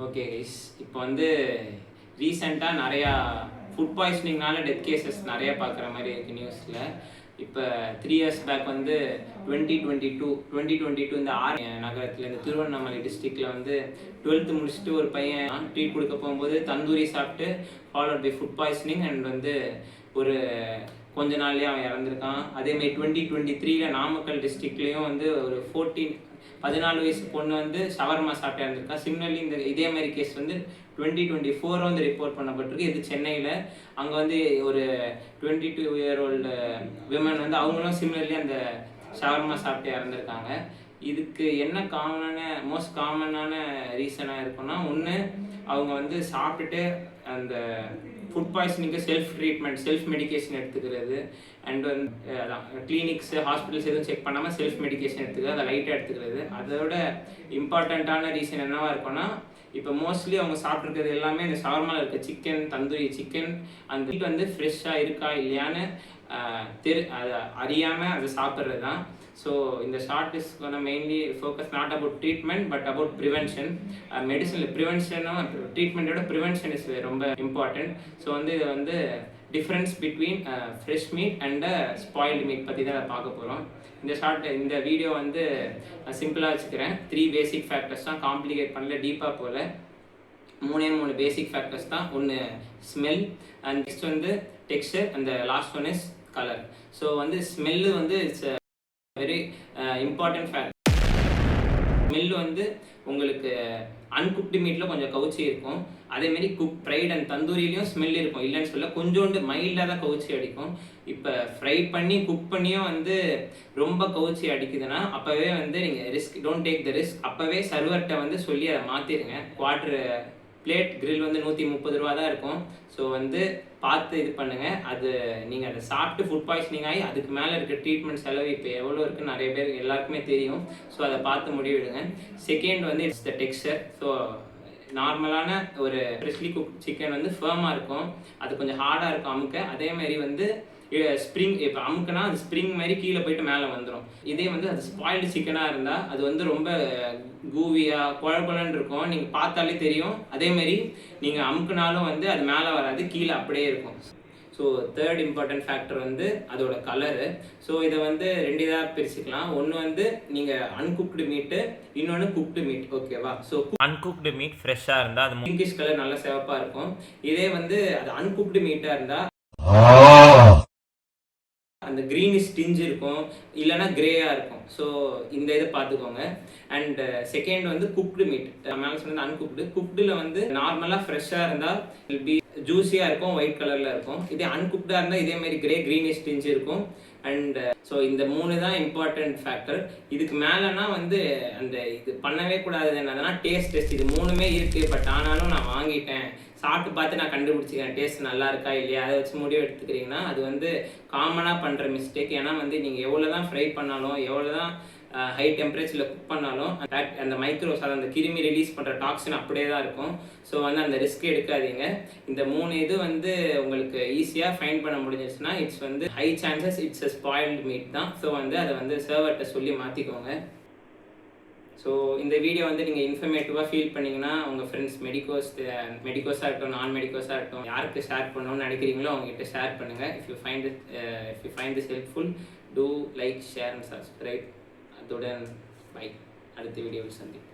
Okay guys, இப்போ வந்து ரீசெண்டாக நிறையா ஃபுட் பாய்சனிங்னால டெத் கேசஸ் நிறையா பார்க்குற மாதிரி இருக்குது நியூஸில். இப்போ 3 years பேக் வந்து 2022 இந்த நகரத்தில் இந்த திருவண்ணாமலை டிஸ்ட்ரிக்டில் வந்து 12th முடிச்சுட்டு ஒரு பையன் ட்ரீட் கொடுக்க போகும்போது தந்தூரி சாப்பிட்டு followed by food poisoning and வந்து ஒரு கொஞ்ச நாள்லேயே அவன் இறந்துருக்கான். அதேமாதிரி 2023 நாமக்கல் டிஸ்ட்ரிக்ட்லேயும் வந்து ஒரு 14 வயசு பொண்ணு வந்து ஷவர்மா சாப்பிட்டு இறந்துருக்கா. சிமிலர்லி இதே மாதிரி கேஸ் வந்து 2024 வந்து ரிப்போர்ட் பண்ணப்பட்டிருக்கு. இது சென்னையில். அங்கே வந்து ஒரு 22-year-old விமன் வந்து அவங்களும் சிமிலர்லி அந்த ஷவர்மா சாப்பிட்டு இறந்துருக்காங்க. இதுக்கு என்ன மோஸ்ட் காமனான ரீசனாக இருக்குன்னா, ஒன்று அவங்க வந்து சாப்பிட்டுட்டு அந்த ஃபுட் பாய்சனிங்கு செல்ஃப் மெடிக்கேஷன் எடுத்துக்கிறது. அண்ட் வந்து அதான் கிளினிக்ஸ் ஹாஸ்பிட்டல்ஸ் எதுவும் செக் பண்ணாமல் செல்ஃப் மெடிக்கேஷன் எடுத்துக்கிறது, அதை லைட்டாக எடுத்துக்கிறது. அதோட இம்பார்ட்டண்ட்டான ரீசன் என்னவா இருக்குன்னா, இப்போ மோஸ்ட்லி அவங்க சாப்பிட்ருக்கிறது எல்லாமே இந்த ஷவர்மாவில் இருக்க சிக்கன், தந்தூரி சிக்கன், அந்த மீட் வந்து ஃப்ரெஷ்ஷாக இருக்கா இல்லையான்னு அதை அறியாமல் அதை சாப்பிட்றது தான். ஸோ இந்த short is mainly focus not about treatment but about prevention. மெடிசனில் ப்ரிவென்ஷனும் ட்ரீட்மெண்ட்டோட ப்ரிவென்ஷன் இஸ் ரொம்ப இம்பார்ட்டன்ட். ஸோ வந்து இது வந்து difference between fresh meat and spoiled meat பற்றி தான் அதை பார்க்க போகிறோம். இந்த வீடியோ வந்து சிம்பிளாக வச்சுக்கிறேன். 3 பேசிக் ஃபேக்டர்ஸ் தான், காம்ப்ளிகேட் பண்ணல, டீப்பாக போகல. 3 பேசிக் ஃபேக்டர்ஸ் தான். ஒன்று ஸ்மெல், அண்ட் நெக்ஸ்ட் வந்து டெக்ஸ்சர், அந்த last one is colour. So வந்து ஸ்மெல்லு வந்து it's very important factor. Smell வந்து உங்களுக்கு அன்குக்டு மீட்டில் கொஞ்சம் கவுச்சி இருக்கும். அதேமாரி ஃப்ரைட் அண்ட் தந்தூரிலையும் ஸ்மெல் இருக்கும், இல்லைன்னு சொல்ல, கொஞ்சோண்டு மைல்டாக தான் கவுச்சி அடிக்கும். இப்போ ஃப்ரை பண்ணி குக் பண்ணியும் வந்து ரொம்ப கவுச்சி அடிக்குதுன்னா அப்போவே வந்து நீங்கள் டோன்ட் டேக் த ரிஸ்க். அப்போவே சர்வர்கிட்ட வந்து சொல்லி அதை மாற்றிடுங்க. குவார்ட்ரு பிளேட் கிரில் வந்து 130 ரூபா தான் இருக்கும். ஸோ வந்து பார்த்து இது பண்ணுங்கள். அது நீங்கள் அதை சாப்பிட்டு ஃபுட் பாய்சனிங் ஆகி அதுக்கு மேலே இருக்க ட்ரீட்மெண்ட் செலவு இப்போ எவ்வளோ இருக்குன்னு நிறைய பேர் எல்லாருக்குமே தெரியும். ஸோ அதை பார்த்து முடிவிடுங்க. செகண்ட் வந்து இட்ஸ் த டெக்ஸ்சர். ஸோ நார்மலான ஒரு ஃப்ரெஷ்லி குக் சிக்கன் வந்து ஃபேமாக இருக்கும், அது கொஞ்சம் ஹார்டாக இருக்கும் அமுக்க. அதேமாதிரி வந்து ஸ்ப்ரிங், இப்போ அமுக்குனா அது ஸ்ப்ரிங் மாதிரி கீழே போயிட்டு மேலே வந்துடும். இதே வந்து அது ஸ்பாயில்டு சிக்கனாக இருந்தால் அது வந்து ரொம்ப கூவியாக குழப்பலன்னு இருக்கும், நீங்கள் பார்த்தாலே தெரியும். அதேமாரி நீங்கள் அமுக்குனாலும் வந்து அது மேலே வராது, கீழே அப்படியே இருக்கும். ஸோ தேர்ட் இம்பார்ட்டன்ட் ஃபேக்டர் வந்து அதோட கலரு. ஸோ இதை வந்து 2 இதாக பிரிச்சுக்கலாம். ஒன்று வந்து நீங்கள் அன்குக்டு மீட்டு, இன்னொன்று குக்டு மீட். ஓகேவா? ஸோ அன்குக்டு மீட் ஃப்ரெஷ்ஷாக இருந்தால் அது பிங்கிஷ் கலர் நல்ல சிவப்பாக இருக்கும். இதே வந்து அது அன்குக்டு மீட்டாக இருந்தால் அந்த க்ரீனிஷ் டிஞ்ச் இருக்கும், இல்லைனா கிரேயாக இருக்கும். ஸோ இந்த இதை பார்த்துக்கோங்க. அண்ட் செகண்ட் வந்து குக்டு மீட். மேலே சொன்னது அன்குக்டு. குக்டில் வந்து நார்மலாக ஃப்ரெஷ்ஷாக இருந்தால் வில் பி ஜூஸியாக இருக்கும், ஒயிட் கலரில் இருக்கும். இதே அன்குக்டாக இருந்தால் இதேமாரி க்ரீனிஷ் டிஞ்ச் இருக்கும். அண்ட் ஸோ இந்த 3 தான் இம்பார்ட்டன்ட் ஃபேக்டர். இதுக்கு மேலேனா வந்து அந்த இது பண்ணவே கூடாது. என்னதுன்னா டேஸ்ட். இது 3மே இருக்குது. பட் ஆனாலும் நான் வாங்கிட்டேன், சாப்பிட்டு பார்த்து நான் கண்டுபிடிச்சிக்கிறேன் டேஸ்ட் நல்லா இருக்கா இல்லையா, அதை வச்சு முடிவு எடுத்துக்கிறீங்கன்னா அது வந்து காமனாக பண்ணுற மிஸ்டேக். ஏன்னா வந்து நீங்கள் எவ்வளோ தான் ஃப்ரை பண்ணாலும், எவ்வளோ தான் ஹை டெம்பரேச்சரில் குக் பண்ணாலும் அந்த மைக்ரோஸ், அந்த கிருமி ரிலீஸ் பண்ணுற டாக்ஸின் அப்படியே தான் இருக்கும். ஸோ வந்து அந்த ரிஸ்க் எடுக்காதீங்க. இந்த 3 இது வந்து உங்களுக்கு ஈஸியாக ஃபைண்ட் பண்ண முடிஞ்சிச்சுன்னா இட்ஸ் வந்து high chances it's a spoiled meet தான். ஸோ வந்து அதை வந்து சர்வர்கிட்ட சொல்லி மாற்றிக்கோங்க. ஸோ இந்த வீடியோ வந்து நீங்கள் இன்ஃபர்மேட்டிவாக ஃபீல் பண்ணிங்கன்னா உங்கள் ஃப்ரெண்ட்ஸ் மெடிக்கோஸாக இருக்கட்டும், நான் மெடிக்கோஸாக இருக்கட்டும், யாருக்கு ஷேர் பண்ணணும்னு நினைக்கிறீங்களோ அவங்ககிட்ட ஷேர் பண்ணுங்கள். If you find this helpful, do like, share and subscribe. அதுடன் பை. அடுத்த வீடியோவில் சந்திப்போம்.